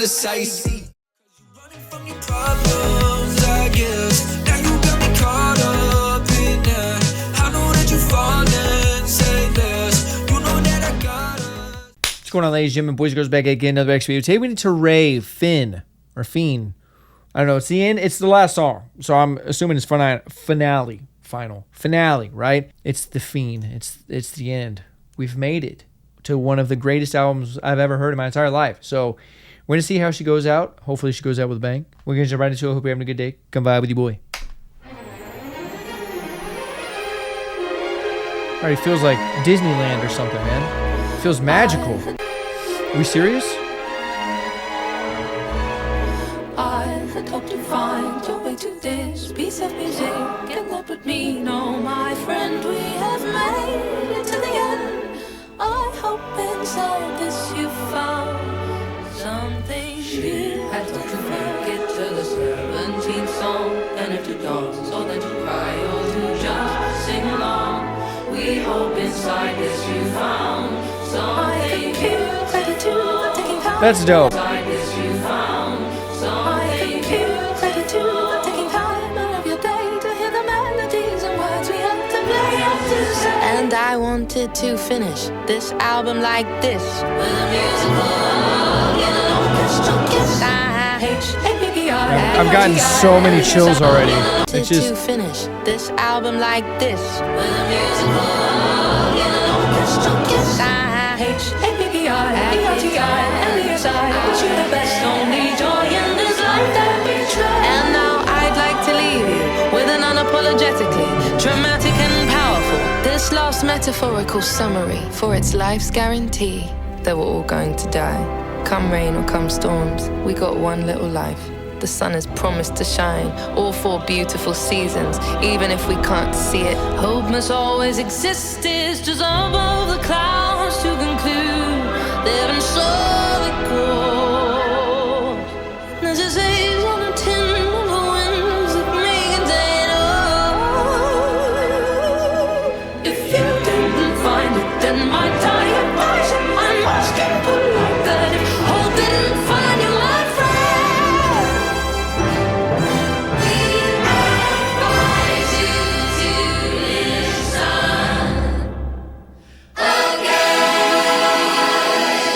decisive. Running from your problems, I guess. Now you got me caught up in that. I know that you falling, say less. You know that I got us. What's going on, ladies and gentlemen, boys and girls, back again, another X video. Today we need to Raye, Finn, or Fiend. I don't know, it's the end, it's the last song. So I'm assuming it's finale, right? It's the Fiend, it's the end. We've made it to one of the greatest albums I've ever heard in my entire life. So we're going to see how she goes out. Hopefully she goes out with a bang. We're going to jump right into it. Hope you're having a good day. Come vibe with your boy. Alright, it feels like Disneyland or something, man. It feels magical. Are we serious? I had hoped to find your way to this piece of music. Get up with me, no, my friend, we have made it to the end. I hope inside this you found something new. Had hoped to make it to the 17th song, and if to dance, or then to cry, or to just sing along. We hope inside this you found something new. That's dope. Inside this you found something new. Taking time out of your day to hear the melodies and words we had to play. And I wanted to finish this album like this, with a musical in an orchestra kiss. I've gotten so many chills already. It's just to finish this album like this, with a musical in an orchestra kiss. I wish you the best, only joy in this life that we try. And now I'd like to leave you with an unapologetically dramatic and powerful, this last metaphorical summary for its life's guarantee that we're all going to die. Come rain or come storms, we got one little life. The sun is promised to shine all 4 beautiful seasons, even if we can't see it. Hope must always exist, is just above the clouds to conclude. They've been so it grows. There's a haze on the tin of the winds that make a day know. If you didn't find it, then my dying voice, I must get put like that. If hope didn't find you, my friend, we advise you to listen again.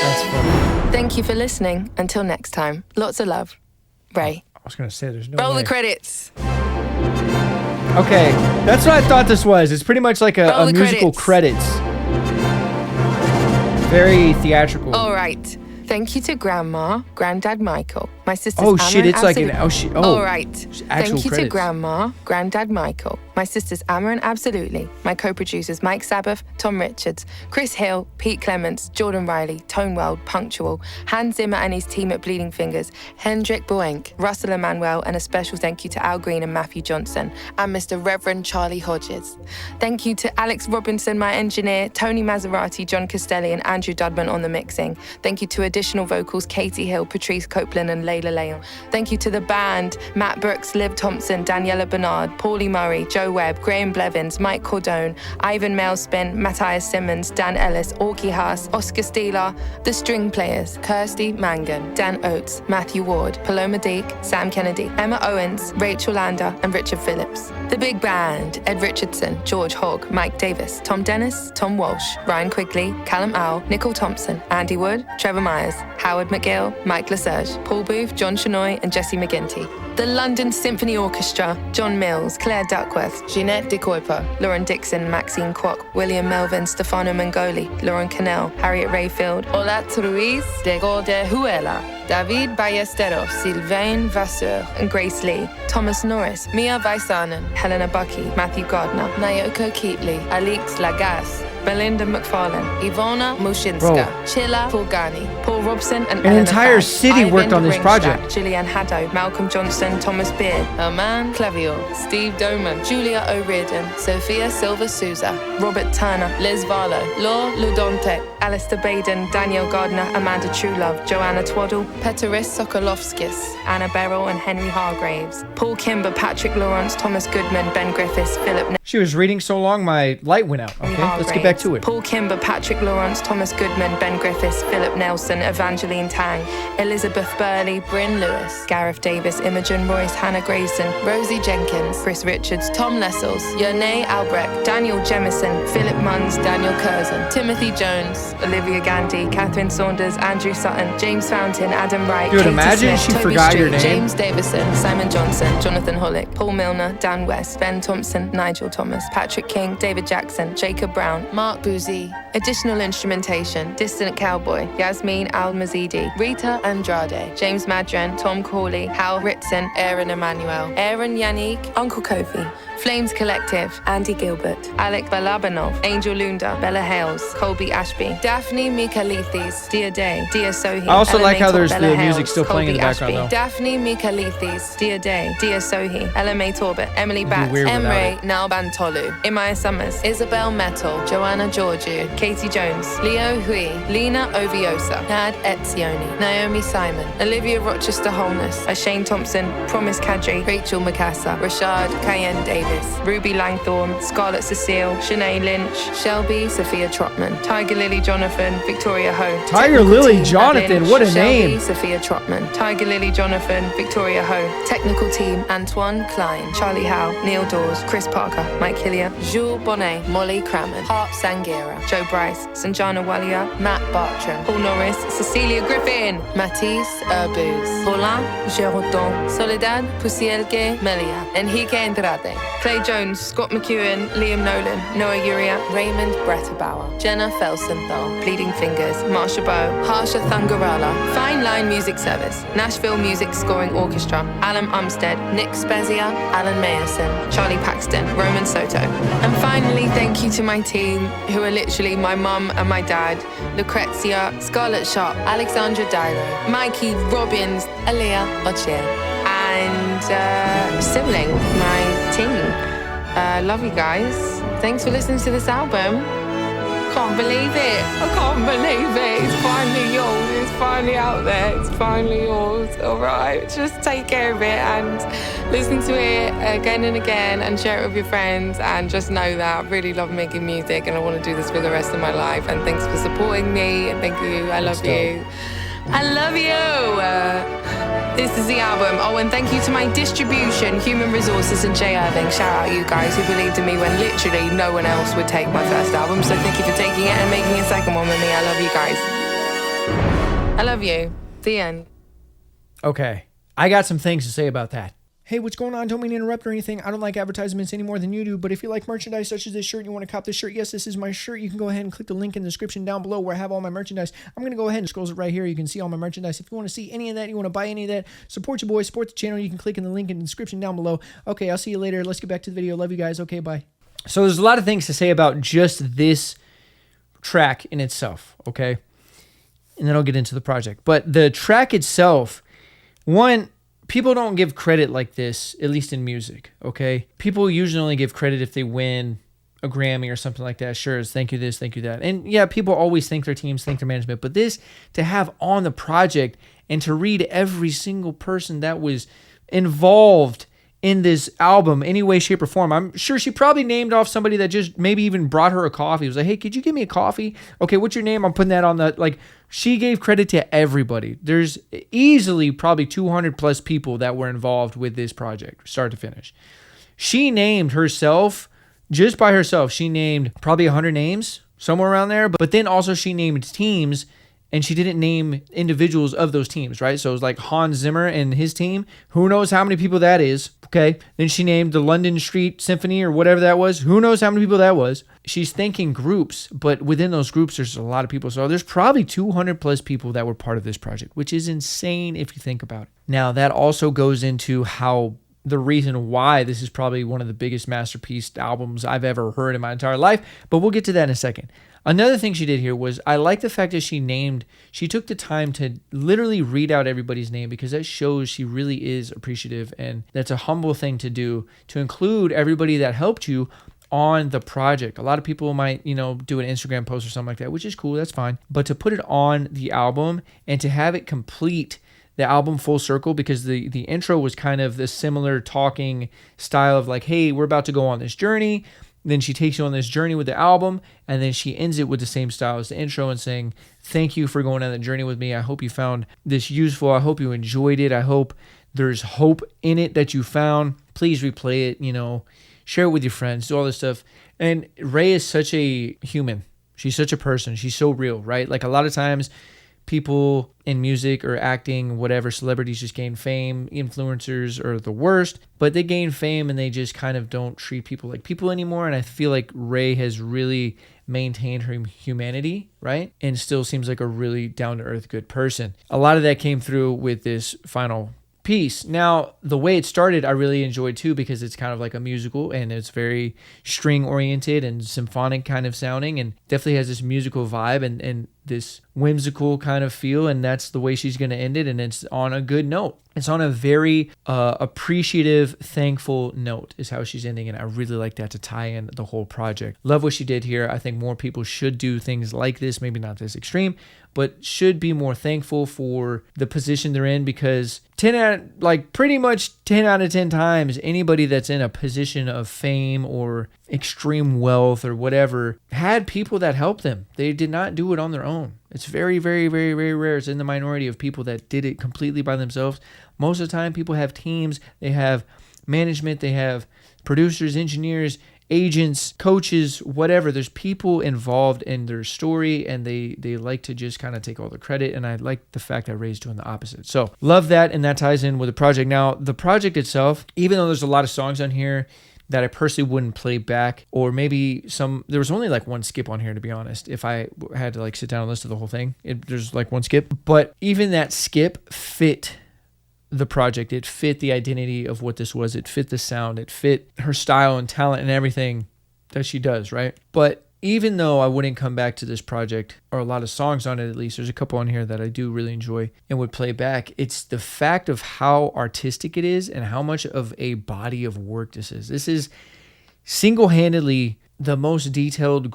that's funny. Thank you for listening. Until next time, lots of love. Raye. I was gonna say there's no Roll way. the credits. Okay, that's what I thought this was. It's pretty much like Roll a the musical credits. Very theatrical. All right. Thank you to Grandma, Granddad Michael, my sisters. Oh Anna shit! and It's like an All right. actual Thank you to credits. Grandma, Granddad Michael, my sisters Amma and Absolutely, my co-producers Mike Sabbath, Tom Richards, Chris Hill, Pete Clements, Jordan Riley, Tone Weld, Punctual, Hans Zimmer and his team at Bleeding Fingers, Hendrik Boenk, Russell Emanuel, and a special thank you to Al Green and Matthew Johnson, and Mr. Reverend Charlie Hodges. Thank you to Alex Robinson, my engineer, Tony Maserati, John Castelli, and Andrew Dudman on the mixing. Thank you to additional vocals Katie Hill, Patrice Copeland, and Layla Leon. Thank you to the band, Matt Brooks, Liv Thompson, Daniela Bernard, Paulie Murray, Joe Webb, Graham Blevins, Mike Cordone, Ivan Mailspin, Matthias Simmons, Dan Ellis, Orky Haas, Oscar Steeler, The String Players, Kirsty Mangan, Dan Oates, Matthew Ward, Paloma Deek, Sam Kennedy, Emma Owens, Rachel Lander, and Richard Phillips. The Big Band, Ed Richardson, George Hogg, Mike Davis, Tom Dennis, Tom Walsh, Ryan Quigley, Callum Owl, Nicole Thompson, Andy Wood, Trevor Myers, Howard McGill, Mike Lesage, Paul Booth, John Shanoy, and Jesse McGinty. The London Symphony Orchestra, John Mills, Claire Duckworth, Jeanette De Kuiper, Lauren Dixon, Maxine Kwok, William Melvin, Stefano Mangoli, Lauren Cannell, Harriet Rayfield, Olat Ruiz, Diego de Huela, David Ballesteros, Sylvain Vasseur, and Grace Lee, Thomas Norris, Mia Vaisanen, Helena Bucky, Matthew Gardner, Nayoko Keatley, Alix Lagas, Belinda McFarlane, Ivona Mushinska, Chilla Pulgani, Paul Robson, and An entire city worked on this project. Gillian Haddo, Malcolm Johnson, Thomas Beard, Herman Clavier, Steve Doman, Julia O'Riordan, Sophia Silva Souza, Robert Turner, Liz Varlo, Laure Ludontek, Alistair Baden, Danielle Gardner, Amanda Truelove, Joanna Twaddle, Peteris Sokolovskis, Anna Beryl, and Henry Hargraves, Paul Kimber, Patrick Lawrence, Thomas Goodman, Ben Griffiths, Philip She was reading so long, my light went out. Okay, let's get back back to it. Paul Kimber, Patrick Lawrence, Thomas Goodman, Ben Griffiths, Philip Nelson, Evangeline Tang, Elizabeth Burley, Bryn Lewis, Gareth Davis, Imogen Royce, Hannah Grayson, Rosie Jenkins, Chris Richards, Tom Lessels, Yernay Albrecht, Daniel Jemison, Philip Munns, Daniel Curzon, Timothy Jones, Olivia Gandy, Catherine Saunders, Andrew Sutton, James Fountain, Adam Wright, Dude, Katie imagine Smith, she Toby forgot your Street, name. James Davison, Simon Johnson, Jonathan Hollick, Paul Milner, Dan West, Ben Thompson, Nigel Thomas, Patrick King, David Jackson, Jacob Brown, Mark Boozy. Additional instrumentation, Distant Cowboy, Yasmin Al-Mazidi, Rita Andrade, James Madren, Tom Corley, Hal Ritson, Aaron Emanuel, Aaron Yannick, Uncle Kofi, Flames Collective, Andy Gilbert, Alec Balabanov, Angel Lunda, Bella Hales, Colby Ashby, Daphne Mikalithis, Dia Day, Dia Sohi. I also like how there's Bella the Hales, music still playing in the Colby background, Ashby, though. Daphne Mikalithis, Dia Day, Dia Sohi, LMA Torbett, Emily Batts, weird without Emre it. Nalbantolu, Imaya Summers, Isabel Metal, Joanna Georgiou, Katie Jones, Leo Hui, Lena Oviosa, Nad Etzioni, Naomi Simon, Olivia Rochester Holness, Shane Thompson, Promise Kadri, Rachel Macassa, Rashad Cayenne Davis, Ruby Langthorne, Scarlett Cecile, Shanae Lynch, Shelby Sophia Trotman, Tiger Lily Jonathan, Victoria Ho. Tiger Technical Lily team, Jonathan, Adin, what a Shelby name. Sophia Trotman, Tiger Lily Jonathan, Victoria Ho. Technical team, Antoine Klein, Charlie Howe, Neil Dawes, Chris Parker, Mike Hillier, Jules Bonnet, Molly Crammond, Harp Sangira, Joe Bryce, Sanjana Walia, Matt Bartram, Paul Norris, Cecilia Griffin, Matisse Urbuz, Paulin Gérodon, Soledad Pusielke Melia, Enrique Andrade, Clay Jones, Scott McEwen, Liam Nolan, Noah Uria, Raymond Bretterbauer, Jenna Felsenthal, Bleeding Fingers, Marsha Bow, Harsha Thangarala, Fine Line Music Service, Nashville Music Scoring Orchestra, Alan Umstead, Nick Spezia, Alan Mayerson, Charlie Paxton, Roman Soto. And finally, thank you to my team, who are literally my mum and my dad, Lucrezia, Scarlett Sharp, Alexandra Dilo, Mikey Robbins, Aaliyah Ochier, and Sibling, my team. Love you guys. Thanks for listening to this album. Can't believe it. I can't believe it. It's finally yours. It's finally out there. It's finally yours. All right. Just take care of it and listen to it again and again and share it with your friends. And just know that I really love making music and I want to do this for the rest of my life. And thanks for supporting me. And thank you. I love you. I love you. This is the album. Oh, and thank you to my distribution, Human Resources and Jay Irving. Shout out you guys who believed in me when literally no one else would take my first album. So thank you for taking it and making a second one with me. I love you guys. I love you. The end. Okay, I got some things to say about that. Hey, what's going on? Don't mean to interrupt or anything. I don't like advertisements any more than you do, but if you like merchandise such as this shirt, you want to cop this shirt, yes, this is my shirt. You can go ahead and click the link in the description down below where I have all my merchandise. I'm going to go ahead and scroll it right here. You can see all my merchandise. If you want to see any of that, you want to buy any of that, support your boy, support the channel, you can click in the link in the description down below. Okay, I'll see you later. Let's get back to the video. Love you guys. Okay, bye. So there's a lot of things to say about just this track in itself, okay? And then I'll get into the project. But the track itself, one, people don't give credit like this, at least in music, okay? People usually only give credit if they win a Grammy or something like that. Sure, it's thank you this, thank you that. And yeah, people always thank their teams, thank their management. But this, to have on the project and to read every single person that was involved in this album, any way, shape, or form. I'm sure she probably named off somebody that just maybe even brought her a coffee. It was like, hey, could you give me a coffee? Okay, what's your name? I'm putting that on the, like, she gave credit to everybody. There's easily probably 200 plus people that were involved with this project, start to finish. She named herself, just by herself, she named probably 100 names, somewhere around there. But then also she named teams, and she didn't name individuals of those teams, right? So it was like Hans Zimmer and his team. Who knows how many people that is, okay? Then she named the London Street Symphony or whatever that was. Who knows how many people that was? She's thanking groups, but within those groups, there's a lot of people. So there's probably 200 plus people that were part of this project, which is insane if you think about it. Now, that also goes into how the reason why this is probably one of the biggest masterpiece albums I've ever heard in my entire life, but we'll get to that in a second. Another thing she did here was, I like the fact that she took the time to literally read out everybody's name, because that shows she really is appreciative, and that's a humble thing to do, to include everybody that helped you on the project. A lot of people might, do an Instagram post or something like that, which is cool, that's fine. But to put it on the album and to have it complete the album full circle, because the intro was kind of the similar talking style of like, hey, we're about to go on this journey. Then she takes you on this journey with the album, and then she ends it with the same style as the intro and saying, thank you for going on that journey with me. I hope you found this useful. I hope you enjoyed it. I hope there's hope in it that you found. Please replay it, share it with your friends, do all this stuff. And Raye is such a human. She's such a person. She's so real, right? Like a lot of times people in music or acting, whatever, celebrities just gain fame. Influencers are the worst, but they gain fame and they just kind of don't treat people like people anymore. And I feel like Raye has really maintained her humanity, right? And still seems like a really down-to-earth good person. A lot of that came through with this final piece. Now, the way it started, I really enjoyed too, because it's kind of like a musical and it's very string oriented and symphonic kind of sounding, and definitely has this musical vibe and this whimsical kind of feel. And that's the way she's going to end it. And it's on a good note. It's on a very appreciative, thankful note is how she's ending. And I really like that to tie in the whole project. Love what she did here. I think more people should do things like this, maybe not this extreme, but should be more thankful for the position they're in, because pretty much 10 out of 10 times, anybody that's in a position of fame or extreme wealth or whatever had people that helped them. They did not do it on their own. It's very, very, very, very rare. It's in the minority of people that did it completely by themselves. Most of the time, people have teams, they have management, they have producers, engineers, agents, coaches, whatever. There's people involved in their story, and they like to just kind of take all the credit. And I like the fact that Raye's doing the opposite. So love that, and that ties in with the project. Now, the project itself, even though there's a lot of songs on here that I personally wouldn't play back, or maybe there was only like one skip on here, to be honest. If I had to like sit down and listen to the whole thing, there's like one skip, but even that skip fit the project. It fit the identity of what this was. It fit the sound. It fit her style and talent and everything that she does, right? But even though I wouldn't come back to this project, or a lot of songs on it at least, there's a couple on here that I do really enjoy and would play back. It's the fact of how artistic it is and how much of a body of work this is. This is single-handedly the most detailed,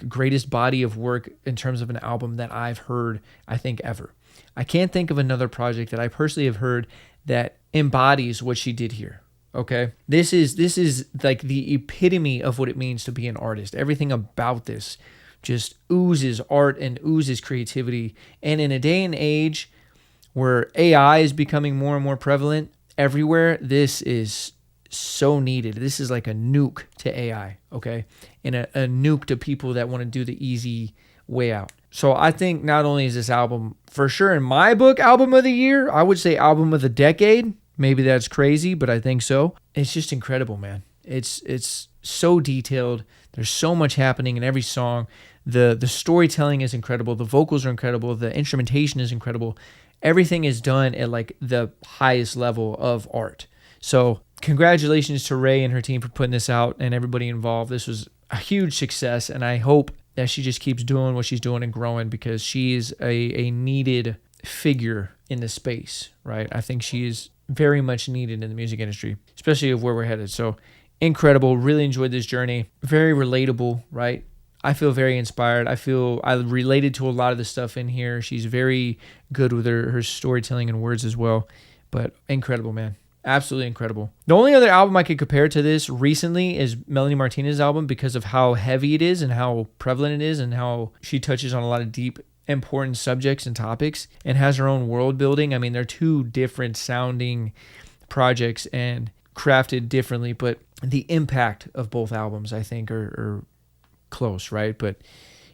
greatest body of work in terms of an album that I've heard, I think, ever. I can't think of another project that I personally have heard that embodies what she did here. Okay, this is like the epitome of what it means to be an artist. Everything about this just oozes art and oozes creativity. And in a day and age where AI is becoming more and more prevalent everywhere, this is so needed. This is like a nuke to AI, okay? And a nuke to people that want to do the easy way out. So I think not only is this album, for sure in my book, album of the year, I would say album of the decade. Maybe that's crazy, but I think so. It's just incredible, man. It's so detailed. There's so much happening in every song. The storytelling is incredible. The vocals are incredible. The instrumentation is incredible. Everything is done at like the highest level of art. So congratulations to Raye and her team for putting this out, and everybody involved. This was a huge success, and I hope that she just keeps doing what she's doing and growing, because she is a needed figure in the space, right? I think she is very much needed in the music industry, especially of where we're headed. So incredible. Really enjoyed this journey. Very relatable, right? I feel very inspired. I feel I related to a lot of the stuff in here. She's very good with her storytelling and words as well. But incredible, man. Absolutely incredible. The only other album I could compare to this recently is Melanie Martinez's album, because of how heavy it is and how prevalent it is and how she touches on a lot of deep, important subjects and topics and has her own world building. I mean, they're two different sounding projects and crafted differently, but the impact of both albums, I think, are close, right? But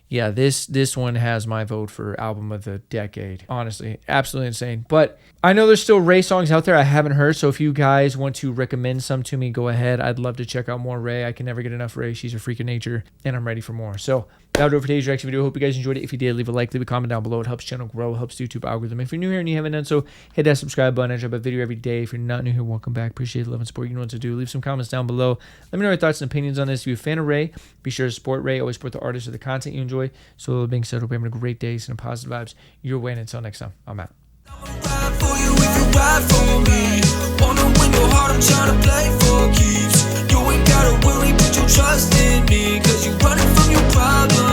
yeah, this one has my vote for album of the decade. Honestly, absolutely insane. But I know there's still Raye songs out there I haven't heard, so if you guys want to recommend some to me, go ahead. I'd love to check out more Raye. I can never get enough Raye. She's a freak of nature, and I'm ready for more. So that would do it for today's reaction video. Hope you guys enjoyed it. If you did, leave a like, leave a comment down below. It helps the channel grow, helps the YouTube algorithm. If you're new here and you haven't done so, hit that subscribe button. I drop a video every day. If you're not new here, welcome back. Appreciate the love and support. You know what to do. Leave some comments down below. Let me know your thoughts and opinions on this. If you're a fan of Raye, be sure to support Raye. Always support the artists or the content you enjoy. So with that being said, hope you're having a great day. Sending positive vibes your way. And until next time, I'm out. Ride for you if you ride for me. Wanna win your heart, I'm tryna play for keeps. You ain't gotta worry, put your trust in me, 'cause you running from your problems.